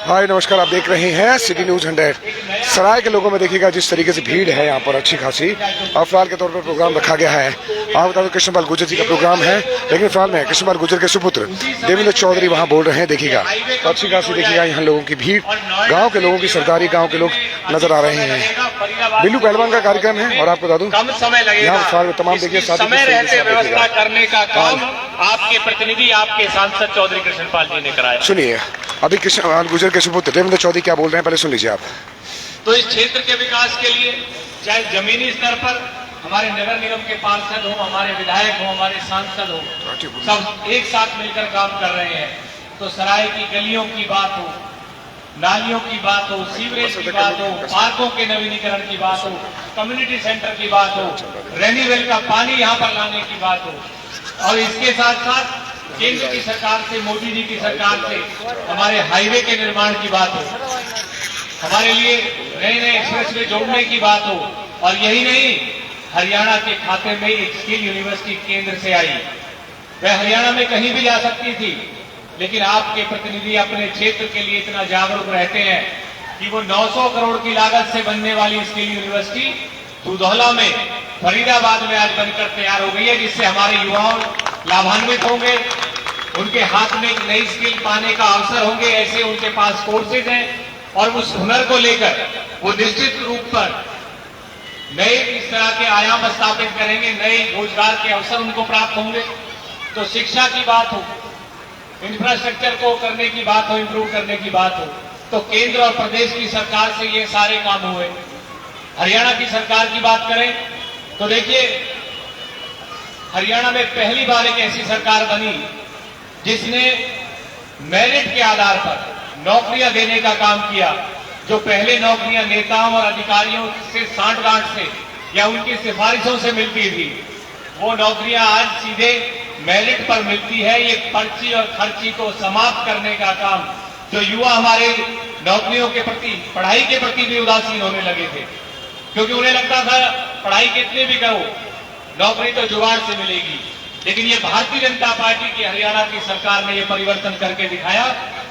हाय नमस्कार, आप देख रहे हैं सिटी न्यूज 100। सराय के लोगों में देखिएगा जिस तरीके से भीड़ है यहाँ पर अच्छी खासी। अब फिलहाल के तौर पर प्रोग्राम रखा गया है। आप बता दें कृष्णपाल गुर्जर जी का प्रोग्राम है, लेकिन फिलहाल में कृष्णपाल गुर्जर के सुपुत्र देवेंद्र चौधरी वहाँ बोल रहे हैं। देखिएगा तो अच्छी खासी देखिएगा यहाँ लोगों की भीड़, गाँव के लोगों की, सरकारी गाँव के लोग नजर आ रहे हैं। बिल्लू पहलवान का कार्यक्रम है और आपको बता दूं कम समय लगेगा। यहाँ फिलहाल तमाम देखिए समय रहते व्यवस्था करने का काम आपके प्रतिनिधि, आपके सांसद चौधरी कृष्णपाल जी ने कराया। सुनिए अभी कृष्णपाल गुर्जर के सुपुत्र देवेंद्र चौधरी क्या बोल रहे हैं, पहले सुन लीजिए आप। तो इस क्षेत्र के विकास के लिए चाहे जमीनी स्तर पर हमारे नगर निगम के पार्षद हो, हमारे विधायक हो, हमारे सांसद हो, सब एक साथ मिलकर काम कर रहे हैं। तो सराय की गलियों की बात हो, नालियों की बात हो, सीवरेज की बात हो, पार्कों के नवीनीकरण की बात हो, कम्युनिटी सेंटर की बात हो, रेनीवेल का पानी यहाँ पर लाने की बात हो, और इसके साथ साथ केंद्र की सरकार से, मोदी जी की सरकार से हमारे हाईवे के निर्माण की बात हो, हमारे लिए नए नए एक्सप्रेसवे जोड़ने की बात हो, और यही नहीं, हरियाणा के खाते में एक स्किल यूनिवर्सिटी केंद्र से आई। वह हरियाणा में कहीं भी जा सकती थी, लेकिन आपके प्रतिनिधि अपने क्षेत्र के लिए इतना जागरूक रहते हैं कि वो 900 करोड़ की लागत से बनने वाली स्किल यूनिवर्सिटी दुधौला में, फरीदाबाद में आज बनकर तैयार हो गई है, जिससे हमारे युवाओं लाभान्वित होंगे, उनके हाथ में एक नई स्किल पाने का अवसर होंगे। ऐसे उनके पास कोर्सेज हैं और उस हुनर को लेकर वो निश्चित रूप पर नए इस तरह के आयाम स्थापित करेंगे, नए रोजगार के अवसर उनको प्राप्त होंगे। तो शिक्षा की बात हो, इंफ्रास्ट्रक्चर को करने की बात हो, इंप्रूव करने की बात हो, तो केंद्र और प्रदेश की सरकार से ये सारे काम हुए। हरियाणा की सरकार की बात करें तो देखिए, हरियाणा में पहली बार एक ऐसी सरकार बनी जिसने मेरिट के आधार पर नौकरियां देने का काम किया। जो पहले नौकरियां नेताओं और अधिकारियों से सांठगांठ से या उनकी सिफारिशों से मिलती थी, वो नौकरियां आज सीधे मेरिट पर मिलती है। ये पर्ची और खर्ची को समाप्त करने का काम, जो युवा हमारे नौकरियों के प्रति, पढ़ाई के प्रति भी उदासीन होने लगे थे, क्योंकि उन्हें लगता था पढ़ाई कितनी भी करो, नौकरी तो जुगाड़ से मिलेगी। लेकिन ये भारतीय जनता पार्टी की हरियाणा की सरकार ने ये परिवर्तन करके दिखाया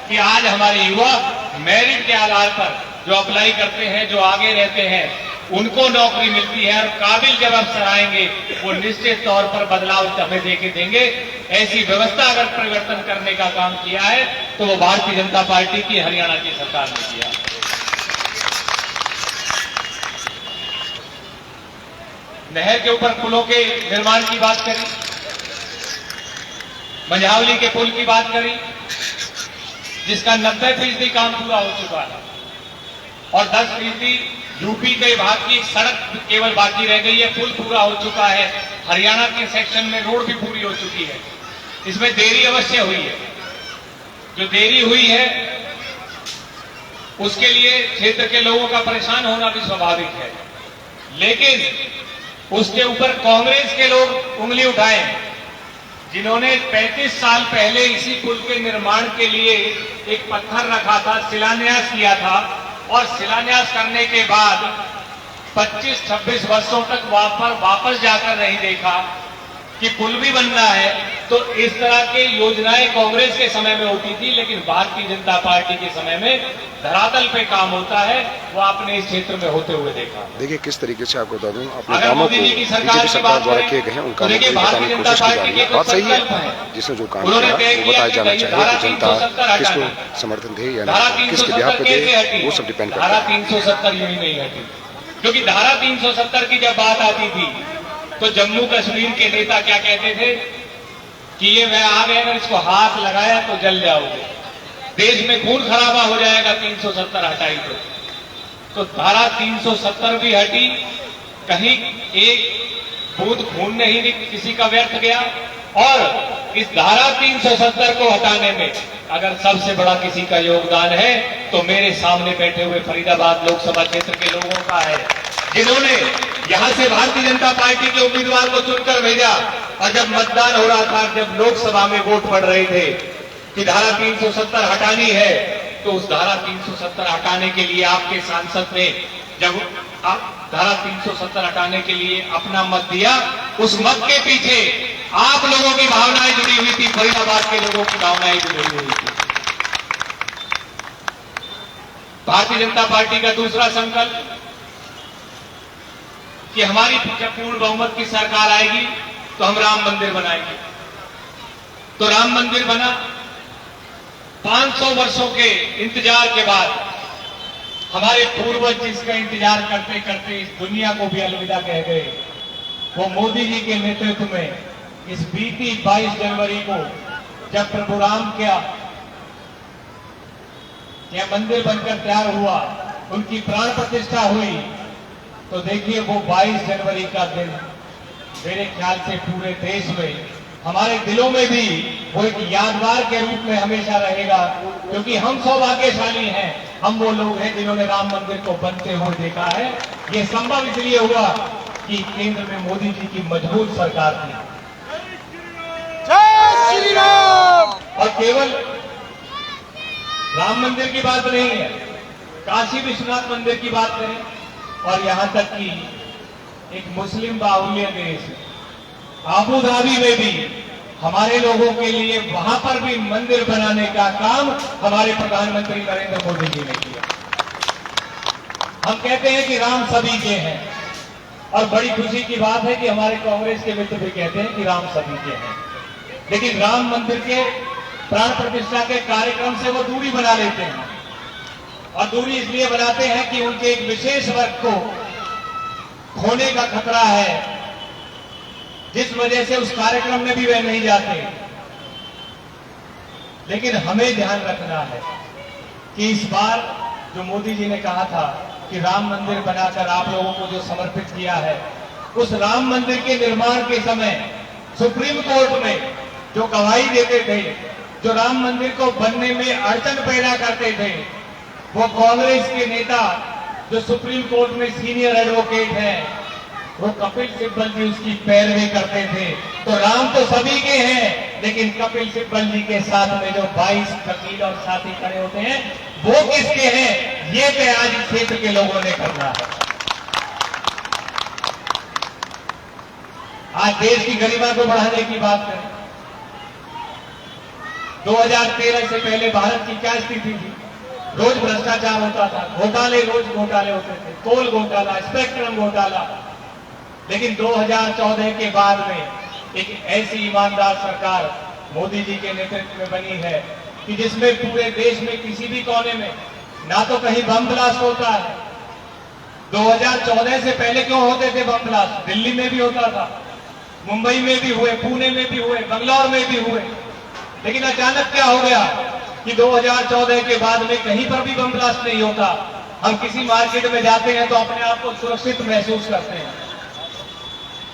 कि आज हमारे युवा मेरिट के आधार पर जो अप्लाई करते हैं, जो आगे रहते हैं, उनको नौकरी मिलती है, और काबिल जब अफसर आएंगे वो निश्चित तौर पर बदलाव हमें देके देंगे। ऐसी व्यवस्था अगर परिवर्तन करने का काम किया है तो वो भारतीय जनता पार्टी की हरियाणा की सरकार ने किया। नहर के ऊपर पुलों के निर्माण की बात करी, मंझावली के पुल की बात करी, जिसका 90% काम पूरा हो चुका है, और 10% यूपी के भाग की सड़क केवल बाकी रह गई है। पुल पूरा हो चुका है, हरियाणा के सेक्शन में रोड भी पूरी हो चुकी है। इसमें देरी अवश्य हुई है, जो देरी हुई है उसके लिए क्षेत्र के लोगों का परेशान होना भी स्वाभाविक है, लेकिन उसके ऊपर कांग्रेस के लोग उंगली उठाए, जिन्होंने 35 साल पहले इसी पुल के निर्माण के लिए एक पत्थर रखा था, शिलान्यास किया था, और शिलान्यास करने के बाद 25-26 वर्षों तक वापस जाकर नहीं देखा कि पुल भी बन रहा है। तो इस तरह की योजनाएं कांग्रेस के समय में होती थी, लेकिन भारतीय जनता पार्टी के समय में धरातल पे काम होता है, वो आपने इस क्षेत्र में होते हुए देखा। देखिए किस तरीके से आपको बता दूं, अपने कामों को बीजेपी सरकार द्वारा किए गए हैं उन कामों को बताने की कोशिश की जा रही है। बात सही है, जिसमें जो काम किया वो बताया जाना चाहिए कि जनता किसको समर्थन दे या नहीं, किसके बिहार पे दे, वो सब डिपेंड करता है। धारा 370 यूं ही नहीं हटी, क्योंकि धारा 370 की जब बात आती थी तो जम्मू कश्मीर के नेता क्या कहते थे कि ये मैं आ गए, अगर इसको हाथ लगाया तो जल जाओगे, देश में खून खराबा हो जाएगा, 370 हटाई तो धारा 370 भी हटी, कहीं एक बूंद खून नहीं किसी का व्यर्थ गया। और इस धारा 370 को हटाने में अगर सबसे बड़ा किसी का योगदान है तो मेरे सामने बैठे हुए फरीदाबाद लोकसभा क्षेत्र के लोगों का है, जिन्होंने यहां से भारतीय जनता पार्टी के उम्मीदवार को चुनकर भेजा, और जब मतदान हो रहा था, जब लोकसभा में वोट पड़ रहे थे कि धारा 370 हटानी है, तो उस धारा 370 हटाने के लिए आपके सांसद ने जब धारा 370 हटाने के लिए अपना मत दिया, उस मत के पीछे आप लोगों की भावनाएं जुड़ी हुई थी, फरीदाबाद के लोगों की भावनाएं जुड़ी हुई थी। भारतीय जनता पार्टी का दूसरा संकल्प कि हमारी जब पूर्ण बहुमत की सरकार आएगी तो हम राम मंदिर बनाएंगे। तो राम मंदिर बना। 500 वर्षों के इंतजार के बाद हमारे पूर्वज जिसका इंतजार करते करते इस दुनिया को भी अलविदा कह गए, वो मोदी जी के नेतृत्व में इस बीती 22 जनवरी को जब प्रभु राम का यह मंदिर बनकर तैयार हुआ, उनकी प्राण प्रतिष्ठा हुई, तो देखिए वो 22 जनवरी का दिन मेरे ख्याल से पूरे देश में, हमारे दिलों में भी वो एक यादगार के रूप में हमेशा रहेगा, क्योंकि हम सौभाग्यशाली हैं। हम वो लोग हैं जिन्होंने राम मंदिर को बनते हुए देखा है। ये संभव इसलिए हुआ कि केंद्र में मोदी जी की मजबूत सरकार थी। जय श्री राम। और केवल राम मंदिर की बात नहीं है, काशी विश्वनाथ मंदिर की बात करें और यहां तक कि एक मुस्लिम बाहुल्य देश आबू धाबी में भी हमारे लोगों के लिए वहां पर भी मंदिर बनाने का काम हमारे प्रधानमंत्री नरेंद्र मोदी जी ने किया। हम कहते हैं कि राम सभी के हैं, और बड़ी खुशी की बात है कि हमारे कांग्रेस के मित्र भी कहते हैं कि राम सभी के हैं, लेकिन राम मंदिर के प्राण प्रतिष्ठा के कार्यक्रम से वो दूरी बना लेते हैं। और दूरी इसलिए बनाते हैं कि उनके एक विशेष वर्ग को खोने का खतरा है, जिस वजह से उस कार्यक्रम में भी वे नहीं जाते। लेकिन हमें ध्यान रखना है कि इस बार जो मोदी जी ने कहा था कि राम मंदिर बनाकर आप लोगों को जो समर्पित किया है, उस राम मंदिर के निर्माण के समय सुप्रीम कोर्ट में जो गवाही देते थे, जो राम मंदिर को बनने में अड़चन पैदा करते थे, वो कांग्रेस के नेता जो सुप्रीम कोर्ट में सीनियर एडवोकेट हैं, वो कपिल सिब्बल जी उसकी पैरवी करते थे। तो राम तो सभी के हैं, लेकिन कपिल सिब्बल जी के साथ में जो 22 वकील और साथी खड़े होते हैं, वो किसके हैं, ये तय आज क्षेत्र के लोगों ने करना है। आज देश की गरिमा को बढ़ाने की बात करें, 2013 से पहले भारत की क्या स्थिति थी? रोज भ्रष्टाचार होता था, रोज घोटाले होते थे, कोल घोटाला, स्पेक्ट्रम घोटाला। लेकिन 2014 के बाद में एक ऐसी ईमानदार सरकार मोदी जी के नेतृत्व में बनी है कि जिसमें पूरे देश में किसी भी कोने में ना तो कहीं बम ब्लास्ट होता है। 2014 से पहले क्यों होते थे बम ब्लास्ट? दिल्ली में भी होता था, मुंबई में भी हुए, पुणे में भी हुए, बंगलौर में भी हुए। लेकिन अचानक क्या हो गया कि 2014 के बाद में कहीं पर भी बम ब्लास्ट नहीं होता। हम किसी मार्केट में जाते हैं तो अपने आप को सुरक्षित महसूस करते हैं।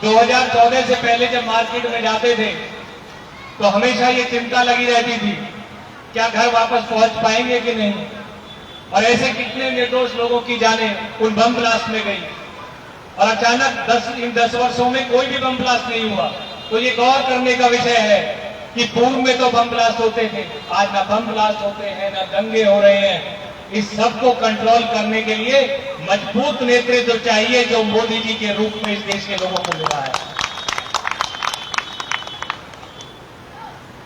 2014 से पहले जब मार्केट में जाते थे तो हमेशा ये चिंता लगी रहती थी, क्या घर वापस पहुंच पाएंगे कि नहीं। और ऐसे कितने निर्दोष लोगों की जानें उन बम ब्लास्ट में गई, और अचानक इन 10 वर्षों में कोई भी बम ब्लास्ट नहीं हुआ। तो ये गौर करने का विषय है कि पूर्व में तो बम ब्लास्ट होते थे, आज ना बम ब्लास्ट होते हैं, ना दंगे हो रहे हैं। इस सब को कंट्रोल करने के लिए मजबूत नेतृत्व चाहिए, जो मोदी जी के रूप में इस देश के लोगों को मिला है।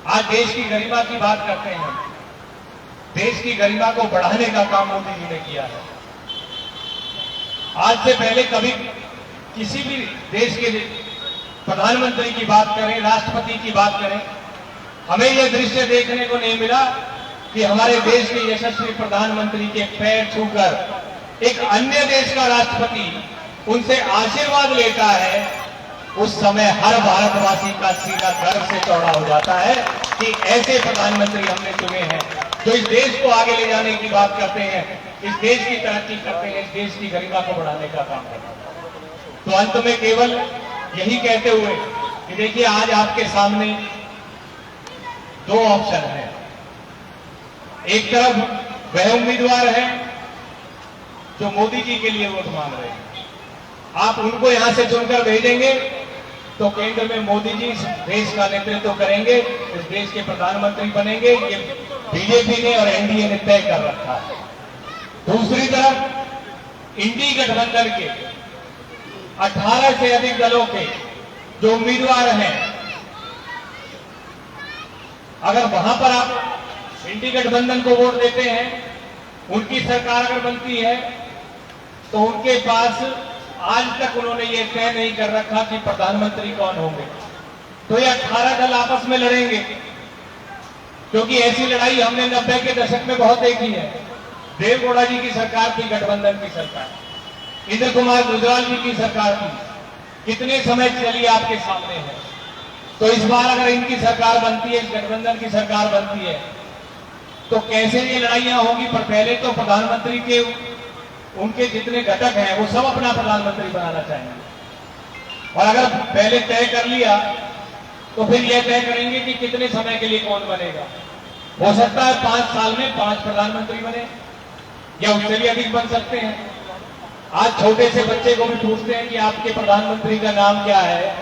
आज देश की गरिमा की बात करते हैं, देश की गरिमा को बढ़ाने का काम मोदी जी ने किया है। आज से पहले कभी किसी भी देश के प्रधानमंत्री की बात करें, राष्ट्रपति की बात करें, हमें यह दृश्य देखने को नहीं मिला कि हमारे देश के यशस्वी प्रधानमंत्री के पैर छूकर एक अन्य देश का राष्ट्रपति उनसे आशीर्वाद लेता है। उस समय हर भारतवासी का सीना गर्व से चौड़ा हो जाता है कि ऐसे प्रधानमंत्री हमने चुने हैं, जो इस देश को आगे ले जाने की बात करते हैं, इस देश की तरक्की करते हैं, इस देश की गरिमा को बढ़ाने का काम करते हैं। तो अंत में केवल यही कहते हुए कि देखिए, आज आपके सामने 2 ऑप्शन है। एक तरफ वह उम्मीदवार है जो मोदी जी के लिए वोट मांग रहे हैं, आप उनको यहां से चुनकर भेजेंगे तो केंद्र में मोदी जी इस देश का नेतृत्व करेंगे, इस देश के प्रधानमंत्री बनेंगे। ये बीजेपी ने और एनडीए ने तय कर रखा है। दूसरी तरफ इंडी गठबंधन के 18 से अधिक दलों के जो उम्मीदवार हैं, अगर वहां पर आप इंडी गठबंधन को वोट देते हैं उनकी सरकार अगर बनती है तो उनके पास आज तक उन्होंने ये तय नहीं कर रखा कि प्रधानमंत्री कौन होंगे। तो ये 18 दल आपस में लड़ेंगे, क्योंकि ऐसी लड़ाई हमने 90 के दशक में बहुत देखी है। देवगौड़ा जी की सरकार थी, गठबंधन की सरकार, इंद्र कुमार गुजराल जी की सरकार थी, कितने समय चली आपके सामने है। तो इस बार अगर इनकी सरकार बनती है, गठबंधन की सरकार बनती है, तो कैसे ये लड़ाइयां होंगी। पर पहले तो प्रधानमंत्री के उनके जितने घटक हैं वो सब अपना प्रधानमंत्री बनाना चाहेंगे, और अगर पहले तय कर लिया तो फिर यह तय करेंगे कि कितने समय के लिए कौन बनेगा। हो सकता है 5 साल में 5 प्रधानमंत्री बने, या उससे भी अधिक बन सकते हैं। आज छोटे से बच्चे को भी पूछते हैं कि आपके प्रधानमंत्री का नाम क्या है,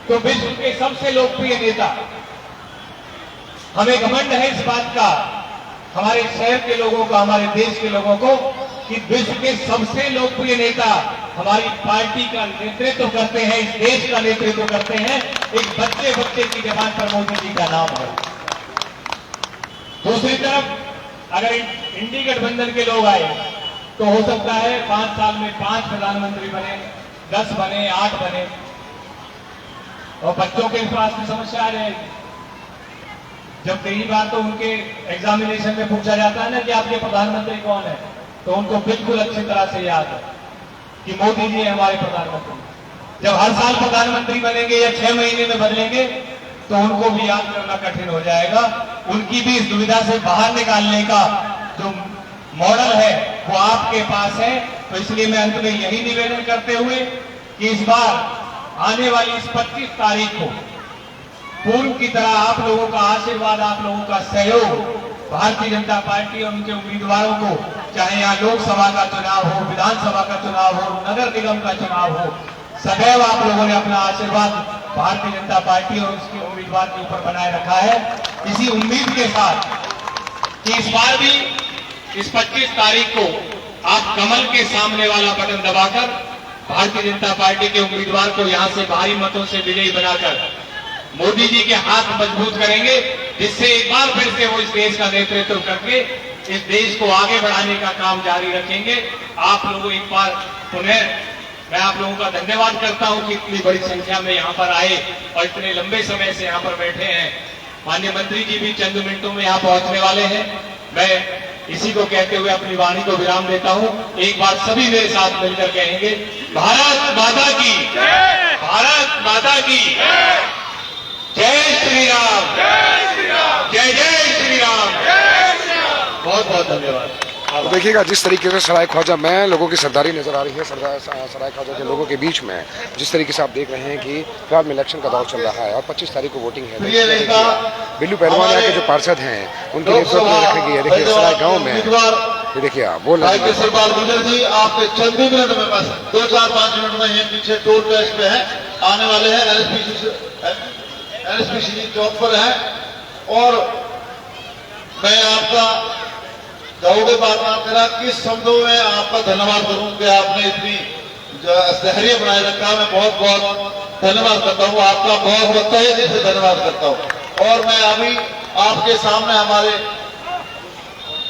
तो विश्व के सबसे लोकप्रिय नेता, हमें घमंड है इस बात का, हमारे शहर के लोगों को, हमारे देश के लोगों को, कि विश्व के सबसे लोकप्रिय नेता हमारी पार्टी का नेतृत्व करते हैं, इस देश का नेतृत्व करते हैं। एक बच्चे की जबान पर मोदी जी का नाम है। दूसरी तरफ अगर इंडी गठबंधन के लोग आए तो हो सकता है 5 साल में 5 प्रधानमंत्री बने, 10 बने, 8 बने, और बच्चों के स्वास्थ्य की समस्या आ जाएगी। जब पहली बार तो उनके एग्जामिनेशन में पूछा जाता है ना कि आपके प्रधानमंत्री कौन है, तो उनको बिल्कुल अच्छी तरह से याद है कि मोदी जी है हमारे प्रधानमंत्री। जब हर साल प्रधानमंत्री बनेंगे या 6 महीने में बदलेंगे तो उनको भी याद करना कठिन हो जाएगा। उनकी भी इस दुविधा से बाहर निकालने का जो मॉडल है वो आपके पास है। तो इसलिए मैं अंत में यही निवेदन करते हुए कि इस बार आने वाली इस 25 तारीख को पूर्व की तरह आप लोगों का आशीर्वाद, आप लोगों का सहयोग भारतीय जनता पार्टी और उनके उम्मीदवारों को, चाहे यहाँ लोकसभा का चुनाव हो, विधानसभा का चुनाव हो, नगर निगम का चुनाव हो, सदैव आप लोगों ने अपना आशीर्वाद भारतीय जनता पार्टी और उसके उम्मीदवार के ऊपर बनाए रखा है। इसी उम्मीद के साथ कि इस बार भी इस 25 तारीख को आप कमल के सामने वाला बटन दबाकर भारतीय जनता पार्टी के उम्मीदवार को यहां से भारी मतों से विजयी बनाकर मोदी जी के हाथ मजबूत करेंगे, जिससे एक बार फिर से वो इस देश का नेतृत्व करके इस देश को आगे बढ़ाने का काम जारी रखेंगे। आप लोगों एक बार पुनः मैं आप लोगों का धन्यवाद करता हूं कि इतनी बड़ी संख्या में यहाँ पर आए और इतने लंबे समय से यहाँ पर बैठे हैं। माननीय मंत्री जी भी चंद मिनटों में यहाँ पहुंचने वाले हैं। मैं इसी को कहते हुए अपनी वाणी को विराम देता हूं। एक बार सभी मेरे साथ मिलकर कहेंगे, भारत माता की, भारत माता की जय श्री राम, जय जय श्री राम। बहुत बहुत धन्यवाद। तो देखिएगा जिस तरीके से सराय ख्वाजा में लोगों की सरदारी नजर आ रही है, सराय ख्वाजा के लोगों के बीच में जिस तरीके से आप देख रहे हैं कि फिलहाल में इलेक्शन का दौर चल रहा है और 25 तारीख को वोटिंग है। बिल्लू पहलवान यहाँ के जो पार्षद हैं उनके नेतृत्व में रखी गई है। देखिए सराय गाँव में ये देखिए आप बोल रहे गुजर जी, आपके चंद ही मिनट में, बस 2-4-5 मिनट में ये पीछे टोल प्लेस पे है, आने वाले हैं, एलएसपीसी चौक पर है। और मैं आपका जाओगे बात आप मेरा किस शब्दों में आपका धन्यवाद करूं कि आपने इतनी धैर्य बनाए रखा। मैं बहुत बहुत धन्यवाद करता हूं आपका, बहुत बहुत तहे दिल से धन्यवाद करता हूं। और मैं अभी आपके सामने हमारे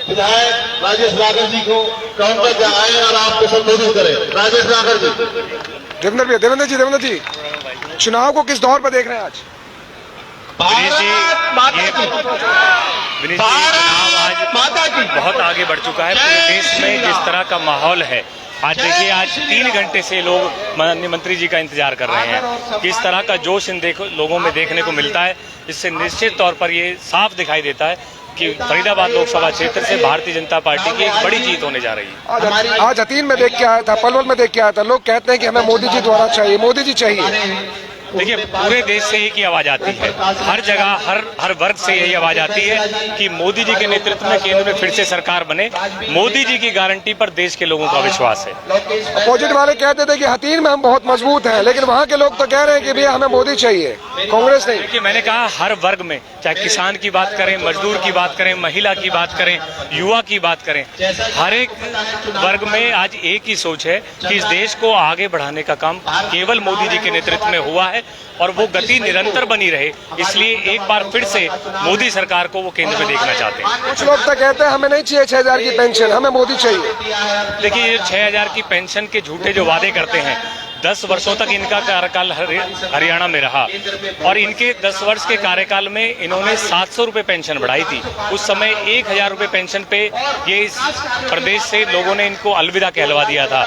विधायक राजेश नागर जी को काउंटर पे आए और आपको संबोधित करें। राजेश नागर जी। देवेंद्र जी चुनाव को किस दौर पर देख रहे हैं आज? माता की बहुत आगे बढ़ चुका है पूरे देश में। जिस तरह का माहौल है आज देखिए, आज 3 घंटे से लोग माननीय मंत्री जी का इंतजार कर रहे हैं। किस तरह का जोश इन लोगों में देखने को मिलता है, इससे निश्चित तौर पर ये साफ दिखाई देता है कि फरीदाबाद लोकसभा क्षेत्र से भारतीय जनता पार्टी की एक बड़ी जीत होने जा रही है। आज अतीन में देख के आया था, पलवल में देख के आया था, लोग कहते हैं कि हमें मोदी जी द्वारा चाहिए, मोदी जी चाहिए। देखिए पूरे देश से एक ही आवाज आती है, हर जगह हर वर्ग से यही आवाज आती है कि मोदी जी के नेतृत्व में केंद्र में फिर से सरकार बने। मोदी जी की गारंटी पर देश के लोगों का विश्वास है। अपोजिट वाले कहते थे कि हतीन में हम बहुत मजबूत हैं, लेकिन वहाँ के लोग तो कह रहे हैं कि भैया हमें मोदी चाहिए, कांग्रेस नहीं। देखिए मैंने कहा हर वर्ग में, चाहे किसान की बात करें, मजदूर की बात करें, महिला की बात करें, युवा की बात करें, हर एक वर्ग में आज एक ही सोच है कि इस देश को आगे बढ़ाने का काम केवल मोदी जी के नेतृत्व में हुआ है और वो गति निरंतर बनी रहे, इसलिए एक बार फिर से मोदी सरकार को वो केंद्र में देखना चाहते हैं। कुछ लोग तो कहते हैं हमें नहीं चाहिए 6,000 की पेंशन, हमें मोदी चाहिए। देखिए, ये 6,000 की पेंशन के झूठे जो वादे करते हैं, 10 वर्षों तक इनका कार्यकाल हरियाणा में रहा और इनके 10 वर्ष के कार्यकाल में इन्होंने 700 रुपए पेंशन बढ़ाई थी। उस समय 1,000 रुपए पेंशन पे ये इस प्रदेश से लोगों ने इनको अलविदा कहलवा दिया था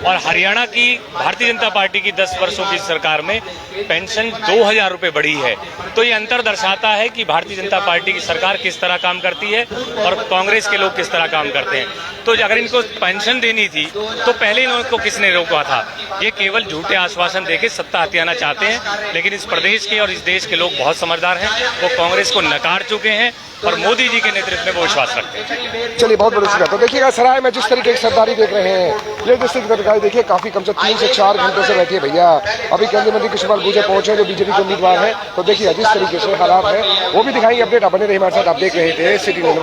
और हरियाणा की भारतीय जनता पार्टी की 10 वर्षों की सरकार में पेंशन 2,000 रुपए बढ़ी है। तो ये अंतर दर्शाता है कि भारतीय जनता पार्टी की सरकार किस तरह काम करती है और कांग्रेस के लोग किस तरह काम करते हैं। तो अगर इनको पेंशन देनी थी तो पहले इनको किसने रोका था? ये केवल झूठे आश्वासन देके सत्ता हथियाना चाहते हैं, लेकिन इस प्रदेश के और इस देश के लोग बहुत समझदार हैं, वो कांग्रेस को नकार चुके हैं और मोदी जी के नेतृत्व में वो विश्वास रखते हैं। चलिए, बहुत बहुत शुक्रिया। तो देखिएगा सराय में जिस तरीके की सरदारी देख रहे हैं, ये जिस तरीके का देखिए काफी कम से 3 से 4 घंटे से बैठे भैया। अभी केंद्रीय मंत्री कृष्ण पाल गुर्जर पहुंचे जो बीजेपी के उम्मीदवार हैं। तो देखिए जिस तरीके से हालात है वो भी दिखाएंगे अपडेट। आप बने रहिए हमारे साथ, आप देख रहे थे सिटी न्यूज़।